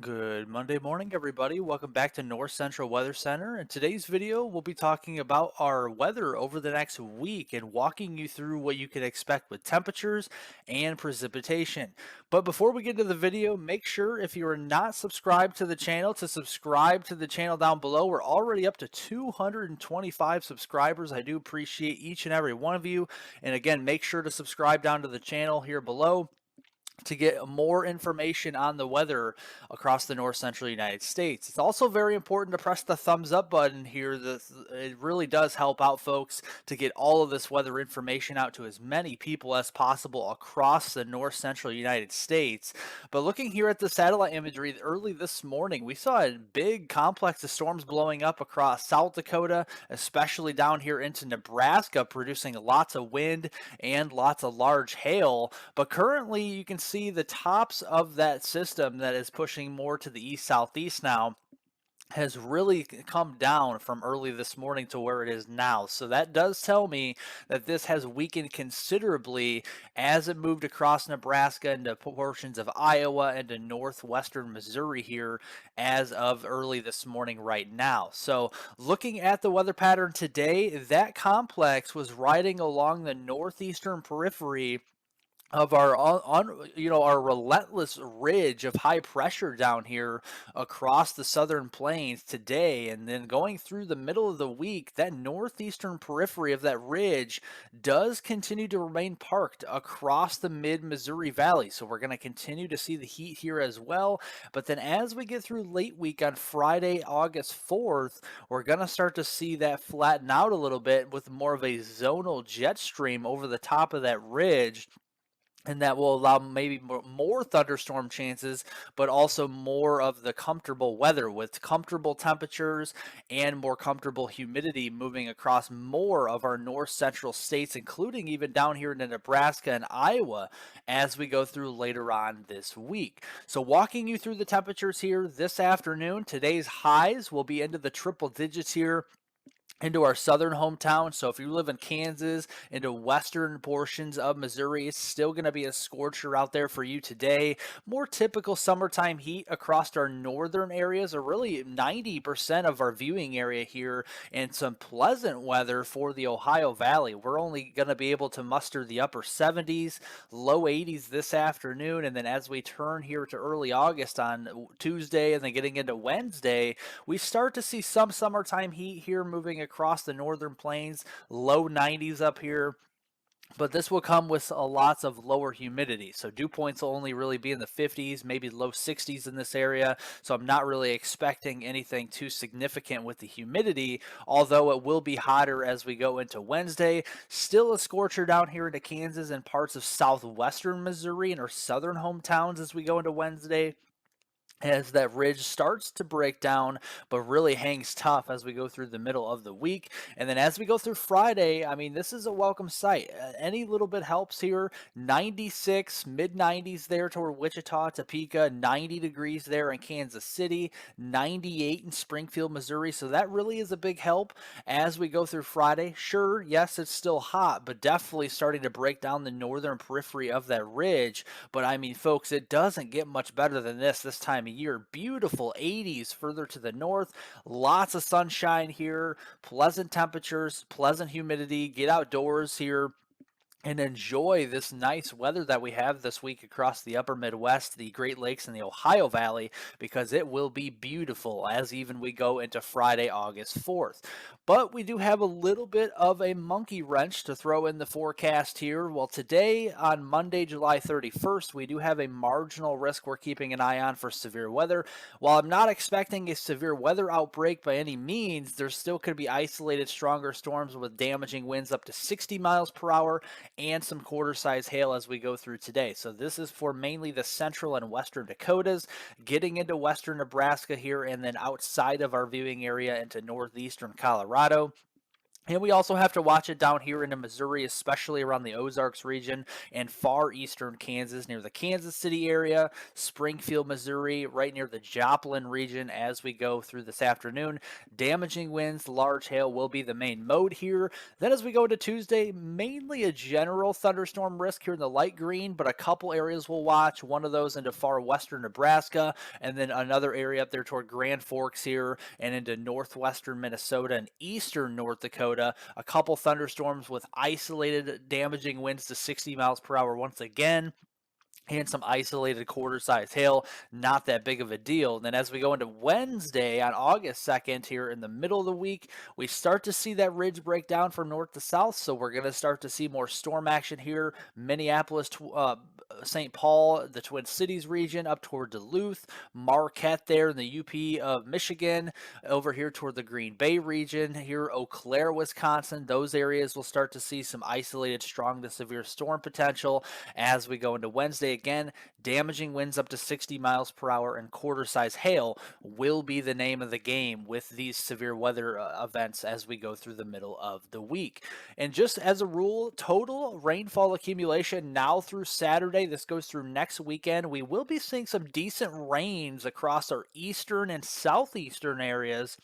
Good Monday morning, everybody. Welcome back to North Central Weather Center. In today's video, we'll be talking about our weather over the next week and walking you through what you can expect with temperatures and precipitation. But before we get to the video, make sure if you are not subscribed to the channel to subscribe to the channel down below. We're already up to 225 subscribers. I do appreciate each and every one of you. And again, make sure to subscribe down to the channel here below to get more information on the weather across the north central United States. It's also very important to press the thumbs up button here. It really does help out folks to get all of this weather information out to as many people as possible across the north central United States. But looking here at the satellite imagery early this morning, we saw a big complex of storms blowing up across South Dakota, especially down here into Nebraska, producing lots of wind and lots of large hail. But currently, you can see the tops of that system that is pushing more to the east southeast now has really come down from early this morning to where it is now. So that does tell me that this has weakened considerably as it moved across Nebraska into portions of Iowa and to northwestern Missouri here as of early this morning right now. So looking at the weather pattern today, that complex was riding along the northeastern periphery of our our relentless ridge of high pressure down here across the southern plains today, and then going through the middle of the week, that northeastern periphery of that ridge does continue to remain parked across the mid Missouri Valley. So we're going to continue to see the heat here as well. But then as we get through late week on Friday, August 4th, we're going to start to see that flatten out a little bit with more of a zonal jet stream over the top of that ridge, and that will allow maybe more thunderstorm chances, but also more of the comfortable weather with comfortable temperatures and more comfortable humidity moving across more of our north central states, including even down here in Nebraska and Iowa as we go through later on this week. So walking you through the temperatures here this afternoon, today's highs will be into the triple digits here into our southern hometown. So if you live in Kansas, into western portions of Missouri, it's still going to be a scorcher out there for you today. More typical summertime heat across our northern areas, or really 90% of our viewing area here, and some pleasant weather for the Ohio Valley. We're only going to be able to muster the upper 70s, low 80s this afternoon, and then as we turn here to early August on Tuesday and then getting into Wednesday, we start to see some summertime heat here moving across the northern plains, low 90s up here. But this will come with lots of lower humidity. So dew points will only really be in the 50s, maybe low 60s in this area. So I'm not really expecting anything too significant with the humidity, although it will be hotter as we go into Wednesday. Still a scorcher down here into Kansas and parts of southwestern Missouri and our southern hometowns as we go into Wednesday, as that ridge starts to break down, but really hangs tough as we go through the middle of the week. And then as we go through Friday, I mean, this is a welcome sight. Any little bit helps here. 96, mid 90s there toward Wichita, Topeka, 90 degrees there in Kansas City, 98 in Springfield, Missouri. So that really is a big help as we go through Friday. Sure, yes, it's still hot, but definitely starting to break down the northern periphery of that ridge. But I mean, folks, it doesn't get much better than this time of year. Beautiful 80s further to the north. Lots of sunshine here. Pleasant temperatures, pleasant humidity. Get outdoors here and enjoy this nice weather that we have this week across the upper Midwest, the Great Lakes, and the Ohio Valley, because it will be beautiful as even we go into Friday, August 4th. But we do have a little bit of a monkey wrench to throw in the forecast here. Well, today on Monday, July 31st, we do have a marginal risk we're keeping an eye on for severe weather. While I'm not expecting a severe weather outbreak by any means, there still could be isolated stronger storms with damaging winds up to 60 miles per hour and some quarter-size hail as we go through today. So this is for mainly the central and western Dakotas, getting into western Nebraska here, and then outside of our viewing area into northeastern Colorado. And we also have to watch it down here into Missouri, especially around the Ozarks region and far eastern Kansas, near the Kansas City area, Springfield, Missouri, right near the Joplin region as we go through this afternoon. Damaging winds, large hail will be the main mode here. Then as we go into Tuesday, mainly a general thunderstorm risk here in the light green, but a couple areas we'll watch. One of those into far western Nebraska, and then another area up there toward Grand Forks here and into northwestern Minnesota and eastern North Dakota. A couple thunderstorms with isolated damaging winds to 60 miles per hour once again, and some isolated quarter-sized hail, not that big of a deal. And then as we go into Wednesday on August 2nd here in the middle of the week, we start to see that ridge break down from north to south, so we're going to start to see more storm action here. Minneapolis, St. Paul, the Twin Cities region, up toward Duluth, Marquette there in the UP of Michigan, over here toward the Green Bay region, here Eau Claire, Wisconsin. Those areas will start to see some isolated strong to severe storm potential as we go into Wednesday. Again, damaging winds up to 60 miles per hour and quarter size hail will be the name of the game with these severe weather events as we go through the middle of the week. And just as a rule, total rainfall accumulation now through Saturday, this goes through next weekend, we will be seeing some decent rains across our eastern and southeastern areas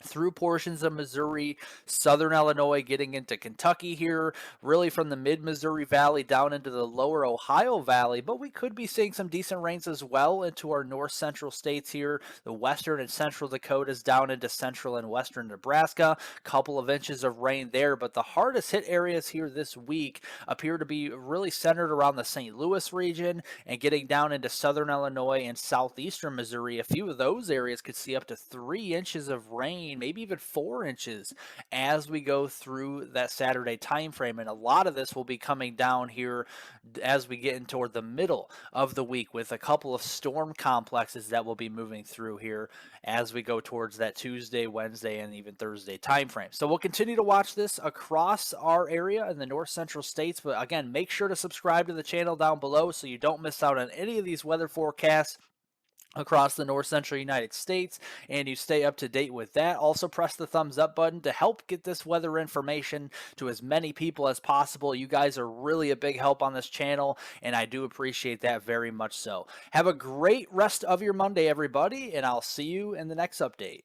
through portions of Missouri, southern Illinois, getting into Kentucky here, really from the mid Missouri Valley down into the lower Ohio Valley. But we could be seeing some decent rains as well into our north central states here, the western and central Dakotas down into central and western Nebraska. Couple of inches of rain there, but the hardest hit areas here this week appear to be really centered around the St. Louis region and getting down into southern Illinois and southeastern Missouri. A few of those areas could see up to 3 inches of rain, maybe even 4 inches as we go through that Saturday time frame. And a lot of this will be coming down here as we get in toward the middle of the week with a couple of storm complexes that will be moving through here as we go towards that Tuesday, Wednesday, and even Thursday time frame. So we'll continue to watch this across our area in the north central states. But again, make sure to subscribe to the channel down below so you don't miss out on any of these weather forecasts across the north central United States, and you stay up to date with that. Also press the thumbs up button to help get this weather information to as many people as possible. You guys are really a big help on this channel, and I do appreciate that very much so. Have a great rest of your Monday, everybody, and I'll see you in the next update.